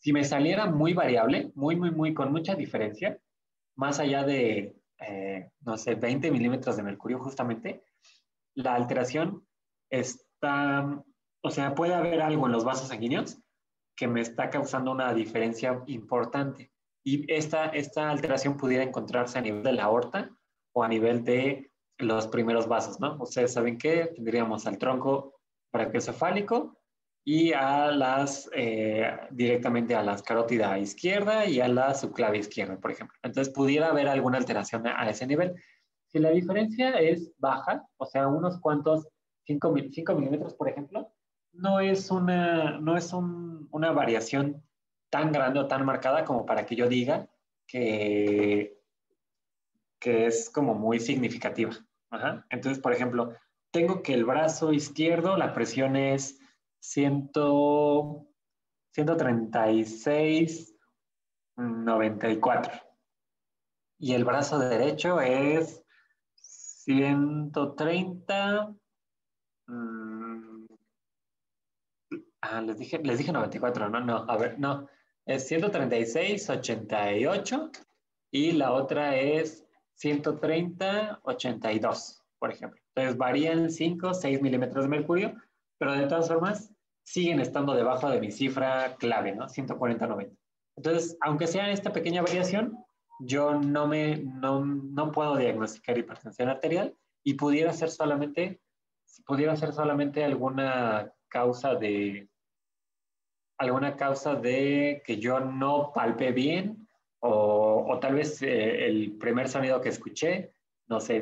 Si me saliera muy variable, muy, con mucha diferencia, más allá de, no sé, 20 milímetros de mercurio justamente, la alteración está, o sea, puede haber algo en los vasos sanguíneos que me está causando una diferencia importante. Y esta alteración pudiera encontrarse a nivel de la aorta o a nivel de los primeros vasos, ¿no? Ustedes saben que tendríamos al tronco brachiocefálico y directamente a las carótida izquierda y a la subclavia izquierda, por ejemplo. Entonces, pudiera haber alguna alteración a ese nivel. Si la diferencia es baja, o sea, unos cuantos 5 milímetros, por ejemplo, no es una variación tan grande o tan marcada como para que yo diga que, que es como muy significativa. Ajá. Entonces, por ejemplo, tengo que el brazo izquierdo, la presión es 136/94 y el brazo derecho es 130. Les dije 94, no, a ver, no. Es 136/88 y la otra es 130/82, por ejemplo. Entonces varían 5, 6 milímetros de mercurio, pero de todas formas siguen estando debajo de mi cifra clave, ¿no? 140/90. Entonces, aunque sea esta pequeña variación, yo no puedo diagnosticar hipertensión arterial y pudiera ser solamente alguna causa de que yo no palpé bien o tal vez el primer sonido que escuché, no sé,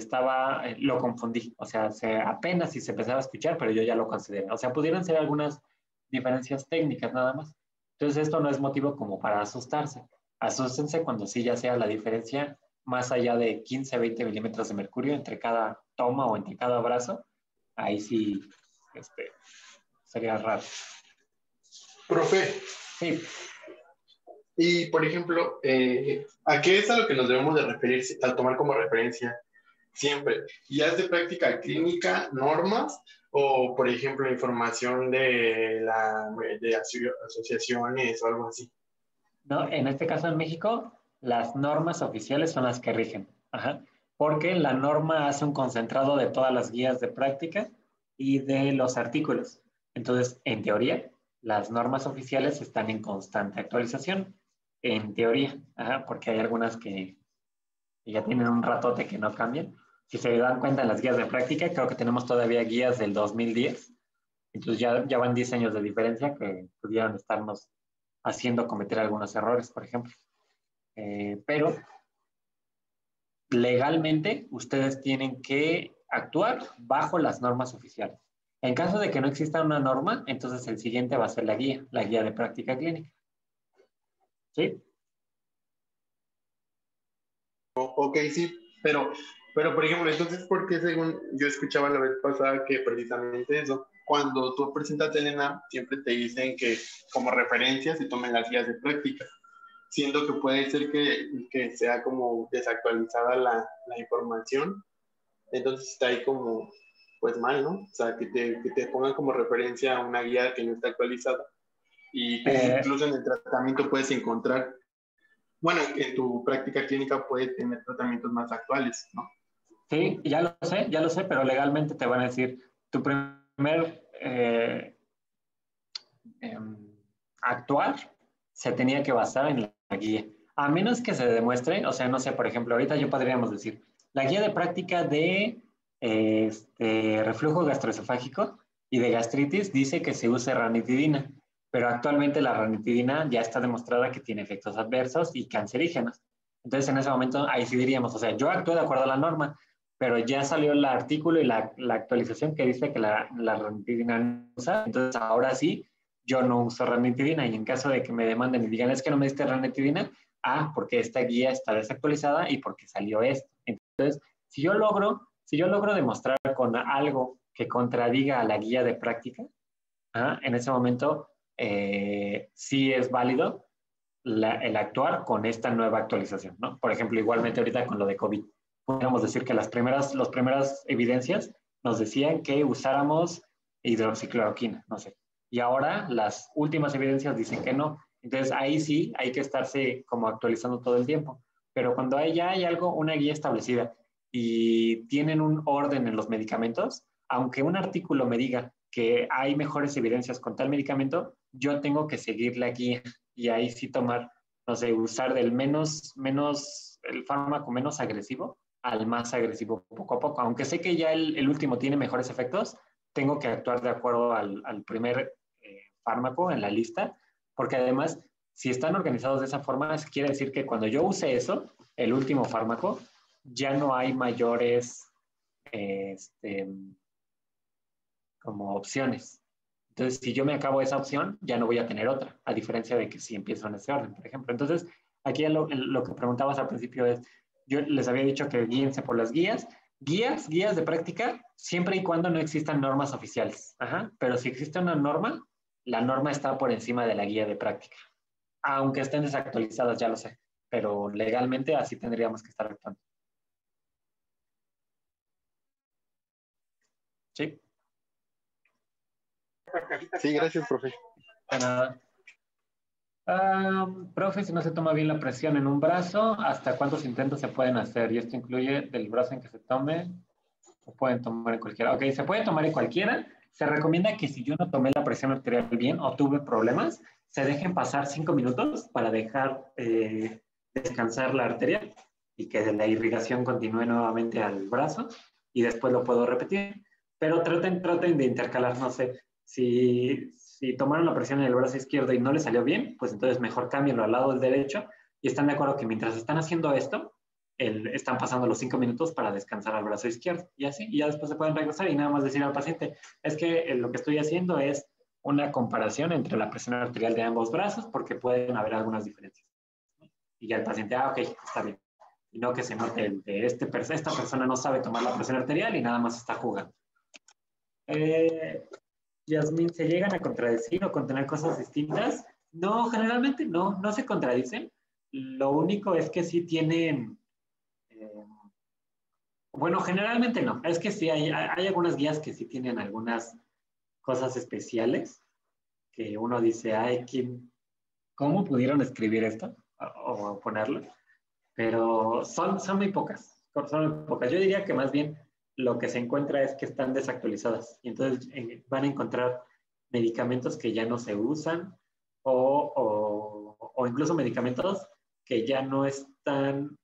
lo confundí, o sea, apenas si se empezaba a escuchar, pero yo ya lo consideré. O sea, pudieran ser algunas diferencias técnicas nada más. Entonces, esto no es motivo como para asustarse. Asústense cuando sí ya sea la diferencia más allá de 15, 20 milímetros de mercurio entre cada toma o entre cada brazo. Ahí sí, sería raro. Profe, Sí, y por ejemplo, ¿a qué es a lo que nos debemos de referir al tomar como referencia siempre? ¿Ya es de práctica clínica, normas, o por ejemplo información de asociaciones o algo así? ¿no? En este caso en México, las normas oficiales son las que rigen. Ajá. Porque la norma hace un concentrado de todas las guías de práctica y de los artículos. Entonces, en teoría, las normas oficiales están en constante actualización. En teoría, ajá, porque hay algunas que ya tienen un ratote que no cambian. Si se dan cuenta en las guías de práctica, creo que tenemos todavía guías del 2010. Entonces ya van 10 años de diferencia que pudieran estarnos haciendo cometer algunos errores, por ejemplo. Pero legalmente ustedes tienen que actuar bajo las normas oficiales. En caso de que no exista una norma, entonces el siguiente va a ser la guía de práctica clínica. ¿Sí? Ok, sí, pero por ejemplo, entonces, ¿por qué según yo escuchaba la vez pasada que precisamente eso, cuando tú presentas el ENAM, siempre te dicen que como referencia se tomen las guías de práctica, siendo que puede ser que sea como desactualizada la información, entonces está ahí como, pues mal, ¿no? O sea, que te pongan como referencia una guía que no está actualizada y que Eh, incluso en el tratamiento puedes encontrar, bueno, en tu práctica clínica puedes tener tratamientos más actuales, ¿no? sí, ya lo sé, pero legalmente te van a decir, tu primer actuar se tenía que basar en la guía. A menos que se demuestre, o sea, no sé, por ejemplo, ahorita yo podríamos decir, la guía de práctica de reflujo gastroesofágico y de gastritis dice que se use ranitidina, pero actualmente la ranitidina ya está demostrada que tiene efectos adversos y cancerígenos. Entonces, en ese momento, ahí sí diríamos, o sea, yo actúo de acuerdo a la norma, pero ya salió el artículo y la actualización que dice que la ranitidina no usa, entonces ahora sí yo no uso ranitidina y en caso de que me demanden y digan es que no me diste ranitidina, porque esta guía está desactualizada y porque salió esto. Entonces, si yo logro demostrar con algo que contradiga a la guía de práctica, en ese momento sí es válido el actuar con esta nueva actualización, ¿no? Por ejemplo, igualmente ahorita con lo de COVID, podríamos decir que las primeras evidencias nos decían que usáramos hidroxicloroquina, no sé. Y ahora las últimas evidencias dicen que no. Entonces ahí sí hay que estarse como actualizando todo el tiempo. Pero cuando ya hay algo, una guía establecida y tienen un orden en los medicamentos, aunque un artículo me diga que hay mejores evidencias con tal medicamento, yo tengo que seguir la guía y ahí sí tomar, no sé, usar del el fármaco menos agresivo al más agresivo poco a poco. Aunque sé que ya el último tiene mejores efectos, tengo que actuar de acuerdo al primer fármaco en la lista, porque además, si están organizados de esa forma, quiere decir que cuando yo use eso, el último fármaco, ya no hay mayores este, como opciones. Entonces, si yo me acabo esa opción, ya no voy a tener otra, a diferencia de que si empiezo en ese orden, por ejemplo. Entonces, aquí lo que preguntabas al principio es, yo les había dicho que guíense por las guías. Guías de práctica, siempre y cuando no existan normas oficiales. Ajá. Pero si existe una norma, la norma está por encima de la guía de práctica. Aunque estén desactualizadas, ya lo sé. Pero legalmente así tendríamos que estar actuando. Sí. Sí, gracias, profe. De nada. Profe, si no se toma bien la presión en un brazo, ¿hasta cuántos intentos se pueden hacer? Y esto incluye del brazo en que se tome, o pueden tomar en cualquiera. Ok, se puede tomar en cualquiera. Se recomienda que si yo no tomé la presión arterial bien o tuve problemas, se dejen pasar 5 minutos para dejar descansar la arteria y que la irrigación continúe nuevamente al brazo y después lo puedo repetir. Pero traten de intercalar, no sé, si tomaron la presión en el brazo izquierdo y no les salió bien, pues entonces mejor cámbienlo al lado del derecho y están de acuerdo que mientras están haciendo esto, están pasando los 5 minutos para descansar al brazo izquierdo y así, y ya después se pueden regresar y nada más decir al paciente, es que lo que estoy haciendo es una comparación entre la presión arterial de ambos brazos porque pueden haber algunas diferencias. Y ya el paciente, ok, está bien. Y no que se note de esta persona no sabe tomar la presión arterial y nada más está jugando. Yasmín, ¿se llegan a contradecir o contener cosas distintas? No, generalmente no se contradicen. Lo único es que sí tienen, bueno, generalmente no. Es que sí hay algunas guías que sí tienen algunas cosas especiales que uno dice, ay, ¿cómo pudieron escribir esto o ponerlo? Pero son muy pocas, son muy pocas. Yo diría que más bien lo que se encuentra es que están desactualizadas y entonces van a encontrar medicamentos que ya no se usan o incluso medicamentos que ya no están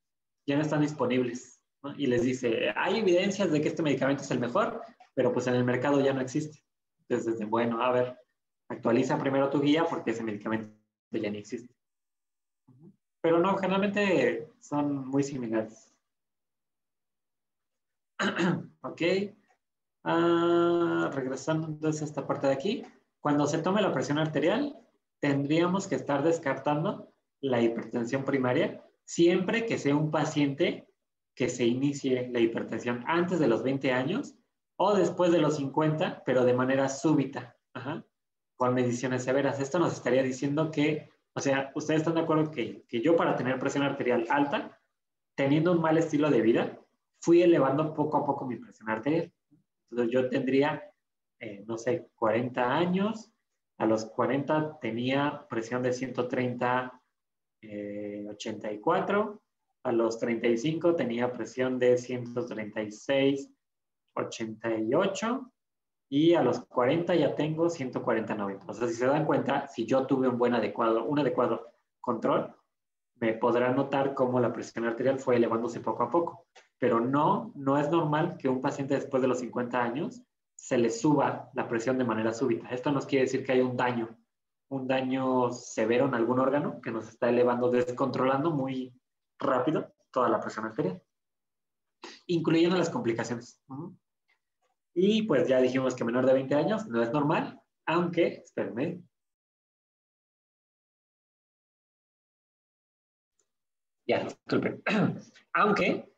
disponibles, ¿no? Y les dice, hay evidencias de que este medicamento es el mejor, pero pues en el mercado ya no existe. Entonces, bueno, a ver, actualiza primero tu guía porque ese medicamento ya ni existe. Pero no, generalmente son muy similares. Ok. Regresando entonces a esta parte de aquí. Cuando se tome la presión arterial, tendríamos que estar descartando la hipertensión primaria siempre que sea un paciente que se inicie la hipertensión antes de los 20 años o después de los 50, pero de manera súbita, ajá, con mediciones severas. Esto nos estaría diciendo que, o sea, ustedes están de acuerdo que yo para tener presión arterial alta, teniendo un mal estilo de vida, fui elevando poco a poco mi presión arterial. Entonces yo tendría, no sé, 40 años. A los 40 tenía presión de 130, 84. A los 35 tenía presión de 136, 88. Y a los 40 ya tengo 140, 90. O sea, si se dan cuenta, si yo tuve un adecuado control, me podrá notar cómo la presión arterial fue elevándose poco a poco. Pero no es normal que un paciente después de los 50 años se le suba la presión de manera súbita. Esto nos quiere decir que hay un daño severo en algún órgano que nos está elevando, descontrolando muy rápido toda la presión arterial, incluyendo las complicaciones. Y pues ya dijimos que menor de 20 años no es normal, aunque, espérenme, ya, disculpen, aunque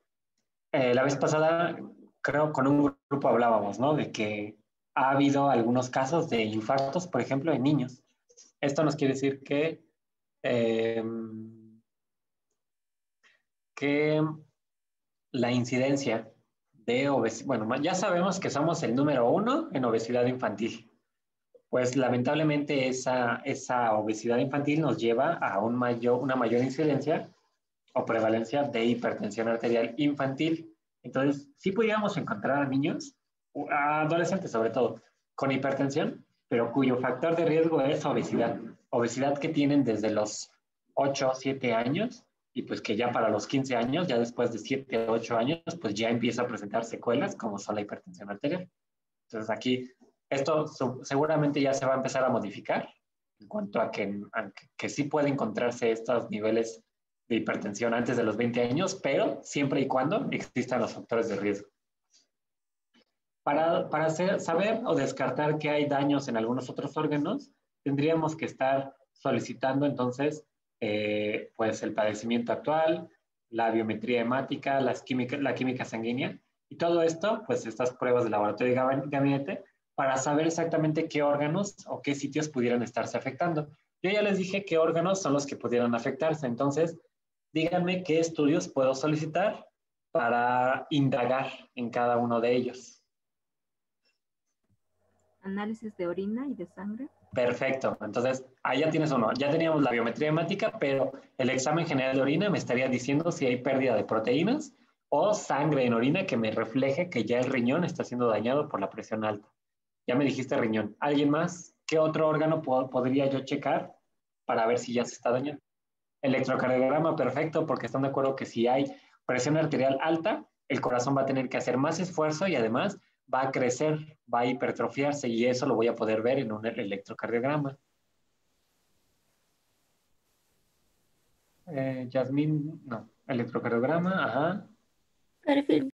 la vez pasada, creo, con un grupo hablábamos, ¿no? De que ha habido algunos casos de infartos, por ejemplo, en niños. Esto nos quiere decir eh, que la incidencia de obesidad, bueno, ya sabemos que somos el número 1 en obesidad infantil, pues lamentablemente esa obesidad infantil nos lleva a una mayor incidencia o prevalencia de hipertensión arterial infantil. Entonces, sí pudiéramos encontrar a niños, a adolescentes sobre todo, con hipertensión, pero cuyo factor de riesgo es obesidad. Obesidad que tienen desde los 8 7 años y pues que ya para los 15 años, ya después de 7 8 años, pues ya empieza a presentar secuelas como son la hipertensión arterial. Entonces aquí esto seguramente ya se va a empezar a modificar en cuanto a que sí puede encontrarse estos niveles de hipertensión antes de los 20 años, pero siempre y cuando existan los factores de riesgo. Para saber o descartar que hay daños en algunos otros órganos, tendríamos que estar solicitando entonces pues el padecimiento actual, la biometría hemática, la química sanguínea y todo esto, pues estas pruebas de laboratorio y gabinete para saber exactamente qué órganos o qué sitios pudieran estarse afectando. Yo ya les dije qué órganos son los que pudieran afectarse, entonces díganme qué estudios puedo solicitar para indagar en cada uno de ellos. Análisis de orina y de sangre. Perfecto, entonces ahí ya tienes uno. Ya teníamos la biometría hemática, pero el examen general de orina me estaría diciendo si hay pérdida de proteínas o sangre en orina que me refleje que ya el riñón está siendo dañado por la presión alta. Ya me dijiste riñón. ¿Alguien más? ¿Qué otro órgano podría yo checar para ver si ya se está dañando? Electrocardiograma, perfecto, porque están de acuerdo que si hay presión arterial alta, el corazón va a tener que hacer más esfuerzo y además va a crecer, va a hipertrofiarse y eso lo voy a poder ver en un electrocardiograma. Yasmín, no, electrocardiograma, ajá. Perfil